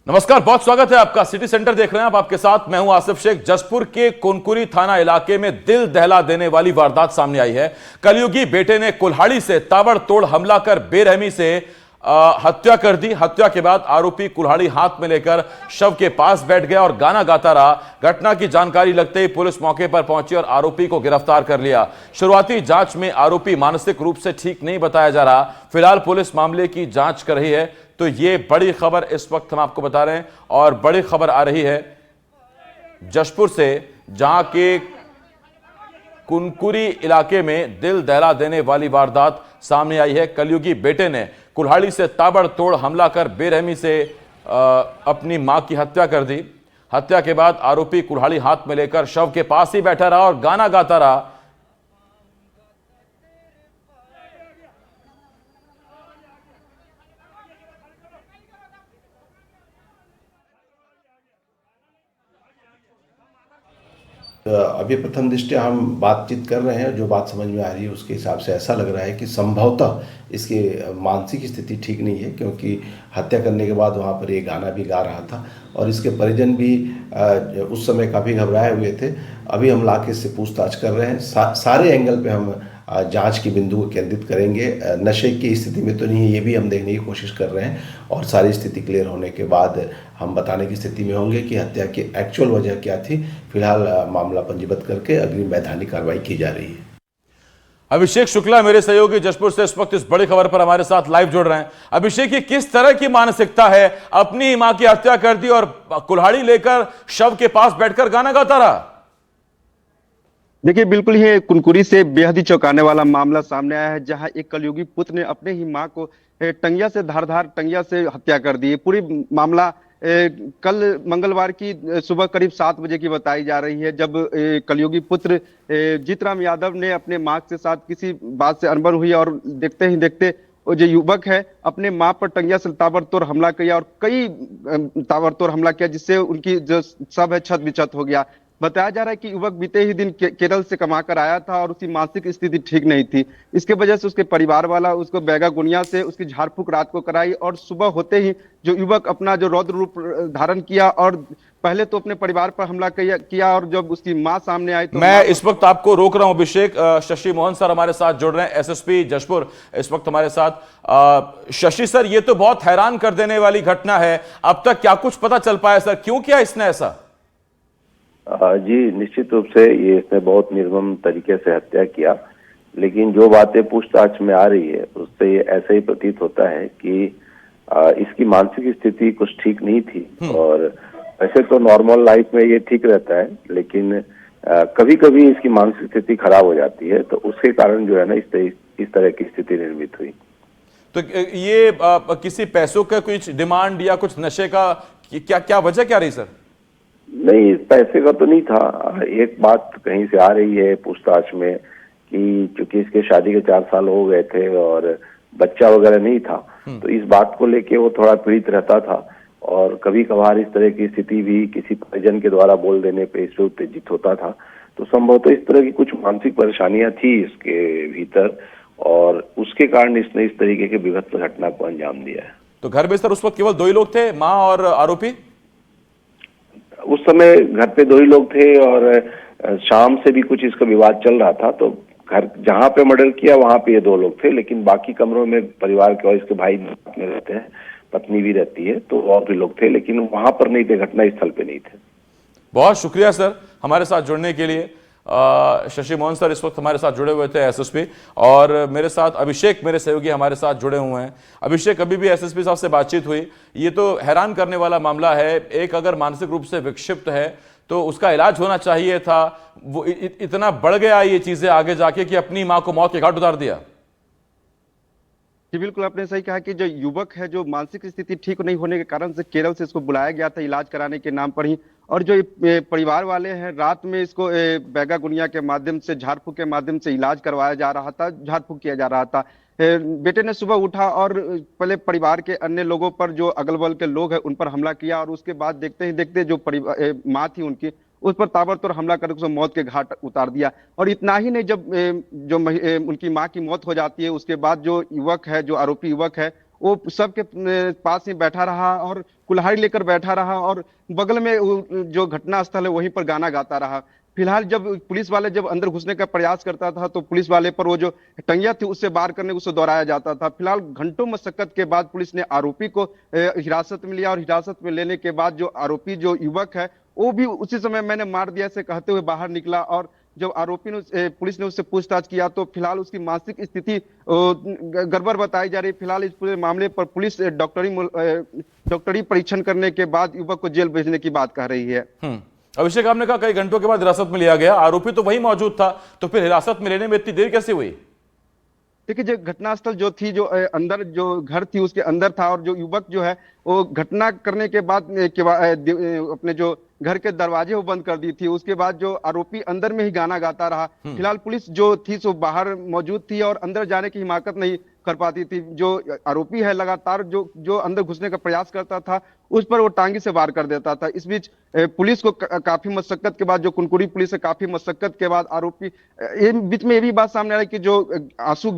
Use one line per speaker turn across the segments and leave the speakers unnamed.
नमस्कार, बहुत स्वागत है आपका। सिटी सेंटर देख रहे हैं आपके साथ मैं हूं आसिफ शेख। जसपुर के कुनकुरी थाना इलाके में दिल दहला देने वाली वारदात सामने आई है। कलयुगी बेटे ने कुल्हाड़ी से ताबड़तोड़ हमला कर बेरहमी से हत्या कर दी। हत्या के बाद आरोपी कुल्हाड़ी हाथ में लेकर शव के पास बैठ गया और गाना गाता रहा। घटना की जानकारी लगते ही पुलिस मौके पर पहुंची और आरोपी को गिरफ्तार कर लिया। शुरुआती जांच में आरोपी मानसिक रूप से ठीक नहीं बताया जा रहा। फिलहाल पुलिस मामले की जांच कर रही है। तो ये बड़ी खबर इस वक्त हम आपको बता रहे हैं और बड़ी खबर आ रही है जशपुर से, जहां के कुनकुरी इलाके में दिल दहला देने वाली वारदात सामने आई है। कलयुगी बेटे ने कुल्हाड़ी से ताबड़तोड़ हमला कर बेरहमी से अपनी मां की हत्या कर दी। हत्या के बाद आरोपी कुल्हाड़ी हाथ में लेकर शव के पास ही बैठा रहा और गाना गाता रहा।
अभी प्रथम दृष्टया हम बातचीत कर रहे हैं, जो बात समझ में आ रही है उसके हिसाब से ऐसा लग रहा है कि संभवतः इसकी मानसिक स्थिति ठीक नहीं है, क्योंकि हत्या करने के बाद वहाँ पर ये गाना भी गा रहा था और इसके परिजन भी उस समय काफ़ी घबराए हुए थे। अभी हम लाके इससे पूछताछ कर रहे हैं। सारे एंगल पे हम जांच की बिंदु को केंद्रित करेंगे। नशे की स्थिति में तो नहीं है, ये भी हम देखने की कोशिश कर रहे हैं और सारी स्थिति क्लियर होने के बाद हम बताने की स्थिति में होंगे कि हत्या की एक्चुअल वजह क्या थी। फिलहाल मामला पंजीबद्ध करके अग्रिम वैधानिक कार्रवाई की जा रही है।
अभिषेक शुक्ला मेरे सहयोगी जशपुर से इस वक्त इस बड़ी खबर पर हमारे साथ लाइव जुड़ रहे हैं। अभिषेक, ये किस तरह की मानसिकता है? अपनी मां की हत्या कर दी और कुल्हाड़ी लेकर शव के पास बैठकर गाना गाता रहा।
देखिए, बिल्कुल ही कुनकुरी से बेहद ही चौंकाने वाला मामला सामने आया है, जहां एक कलयुगी पुत्र ने अपने ही मां को टंगिया से धारदार टंगिया से हत्या कर दी। पूरी मामला कल मंगलवार की सुबह करीब 7 बजे की बताई जा रही है, जब कलयुगी पुत्र जीतराम यादव ने अपने मां के साथ किसी बात से अनबन हुई और देखते ही देखते वो जो युवक है अपने मां पर टंगिया से ताबड़तोड़ हमला किया और कई ताबड़तोड़ हमला किया, जिससे उनकी जो शव है छत बिछत हो गया। बताया जा रहा है कि युवक बीते ही दिन केरल से कमा कर आया था और उसकी मानसिक स्थिति ठीक नहीं थी। इसके वजह से उसके परिवार वाला उसको बैगा गुनिया से उसकी झाड़ फूक रात को कराई और सुबह होते ही जो युवक अपना जो रौद्र रूप धारण किया और पहले तो अपने परिवार पर हमला किया और जब उसकी मां सामने आई तो
मैं इस वक्त आपको रोक रहा हूं अभिषेक। शशि मोहन सर हमारे साथ जुड़ रहे हैं, एसएसपी जशपुर इस वक्त हमारे साथ। शशि सर, ये तो बहुत हैरान कर देने वाली घटना है। अब तक क्या कुछ पता चल पाया सर, क्यों किया इसने ऐसा?
जी, निश्चित रूप से ये इसने बहुत निर्मम तरीके से हत्या किया, लेकिन जो बातें पूछताछ में आ रही है उससे ये ऐसा ही प्रतीत होता है कि इसकी मानसिक स्थिति कुछ ठीक नहीं थी। और वैसे तो नॉर्मल लाइफ में ये ठीक रहता है, लेकिन कभी कभी इसकी मानसिक स्थिति खराब हो जाती है, तो उसके कारण जो है ना इस तरह की स्थिति निर्मित हुई।
तो ये किसी पैसों का कुछ डिमांड या कुछ नशे का क्या वजह क्या रही सर?
नहीं, पैसे का तो नहीं था। एक बात कहीं से आ रही है पूछताछ में कि चूंकि इसके शादी के 4 साल हो गए थे और बच्चा वगैरह नहीं था, तो इस बात को लेके वो थोड़ा पीड़ित रहता था और कभी कभार इस तरह की स्थिति भी किसी परिजन के द्वारा बोल देने पे इससे उत्तेजित होता था। तो संभवतः इस तरह की कुछ मानसिक परेशानियां थी इसके भीतर और उसके कारण इसने इस तरीके के विभत्स घटना को अंजाम दिया है।
तो घर में सर उस वक्त केवल 2 ही लोग थे, माँ और आरोपी?
उस समय घर पे 2 ही लोग थे और शाम से भी कुछ इसका विवाद चल रहा था। तो घर जहां पे मर्डर किया वहां पे ये 2 लोग थे, लेकिन बाकी कमरों में परिवार के और इसके भाई में रहते हैं, पत्नी भी रहती है, तो और भी लोग थे, लेकिन वहां पर नहीं थे, घटना स्थल पे नहीं थे।
बहुत शुक्रिया सर हमारे साथ जुड़ने के लिए। शशि मोहन सर इस वक्त हमारे साथ जुड़े हुए थे, एसएसपी, और मेरे साथ अभिषेक मेरे सहयोगी हमारे साथ जुड़े हुए हैं। अभिषेक, अभी भी एसएसपी साहब से बातचीत हुई। ये तो हैरान करने वाला मामला है। एक अगर मानसिक रूप से विक्षिप्त है तो उसका इलाज होना चाहिए था। वो इतना बढ़ गया ये चीजें आगे जाके कि अपनी मां को मौत के घाट उतार दिया।
जी, बिल्कुल आपने सही कहा कि जो युवक है, जो मानसिक स्थिति ठीक नहीं होने के कारण से केरल से इसको बुलाया गया था इलाज कराने के नाम पर ही, और जो परिवार वाले हैं रात में इसको बैगा गुनिया के माध्यम से झाड़ फूक के माध्यम से इलाज करवाया जा रहा था, झाड़ फूक किया जा रहा था। बेटे ने सुबह उठा और पहले परिवार के अन्य लोगों पर, जो अगल बगल के लोग हैं, उन पर हमला किया और उसके बाद देखते ही देखते जो माँ थी उनकी, उस पर ताबड़तोड़ हमला कर उसको मौत के घाट उतार दिया। और इतना ही नहीं, जब उनकी मां की मौत हो जाती है उसके बाद जो युवक है, जो आरोपी युवक है, वो सबके पास ही बैठा रहा और कुल्हाड़ी लेकर बैठा रहा और बगल में जो घटना स्थल है वहीं पर गाना गाता रहा। फिलहाल जब पुलिस वाले जब अंदर घुसने का प्रयास करता था तो पुलिस वाले पर वो जो टंगिया थी उससे बाहर करने को उसे दोहराया जाता था। फिलहाल घंटों मशक्कत के बाद पुलिस ने आरोपी को हिरासत में लिया और हिरासत में लेने के बाद जो आरोपी जो युवक है वो भी उसी समय मैंने मार दिया से कहते हुए बाहर निकला और जब आरोपी ने पुलिस ने उससे पूछताछ किया तो फिलहाल उसकी मानसिक स्थिति गड़बड़ बताई जा रही है। फिलहाल इस पूरे मामले पर पुलिस डॉक्टरी परीक्षण करने के बाद युवक को जेल भेजने की बात कह रही है।
अभिषेक, आपने कहा कई घंटों के बाद हिरासत में लिया गया, आरोपी तो वही मौजूद था, तो फिर हिरासत में लेने में इतनी देर कैसे हुई?
देखिए, जो घटनास्थल जो थी, जो अंदर जो घर थी उसके अंदर था और जो युवक जो है वो घटना करने के बाद अपने जो घर के दरवाजे वो बंद कर दी थी। उसके बाद जो आरोपी अंदर में ही गाना गाता रहा। फिलहाल पुलिस जो थी सो बाहर मौजूद थी और अंदर जाने की हिमाकत नहीं कर पाती थी। जो आरोपी है लगातार जो अंदर घुसने का प्रयास करता था उस पर वो टांगी से वार कर देता था। इस बीच पुलिस को काफी मशक्कत के बाद, जो कुनकुरी पुलिस है काफी मशक्कत के बाद आरोपी बीच में ये भी बात सामने आ रही कि जो आंसू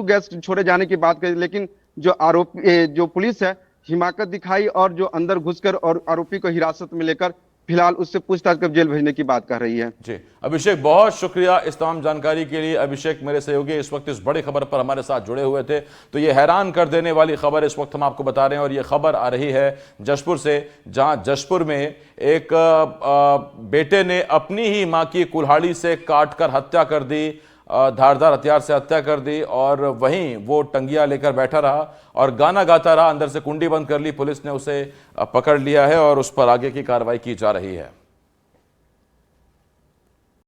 गैस छोड़े जाने की बात करी, लेकिन जो आरोपी जो पुलिस है हिमाकत दिखाई और जो अंदर घुसकर और आरोपी को हिरासत में लेकर फिलहाल उससे पूछताछ कर जेल भेजने की बात कर रही है।
जी अभिषेक, बहुत शुक्रिया इस तमाम जानकारी के लिए। अभिषेक मेरे सहयोगी इस वक्त इस बड़ी खबर पर हमारे साथ जुड़े हुए थे। तो ये हैरान कर देने वाली खबर इस वक्त हम आपको बता रहे हैं और ये खबर आ रही है जशपुर से, जहां जशपुर में एक बेटे ने अपनी ही मां की कुल्हाड़ी से काटकर हत्या कर दी, धारदार हथियार से हत्या कर दी और वहीं वो टंगिया लेकर बैठा रहा और गाना गाता रहा। अंदर से कुंडी बंद कर ली, पुलिस ने उसे पकड़ लिया है और उस पर आगे की कार्रवाई की जा रही है।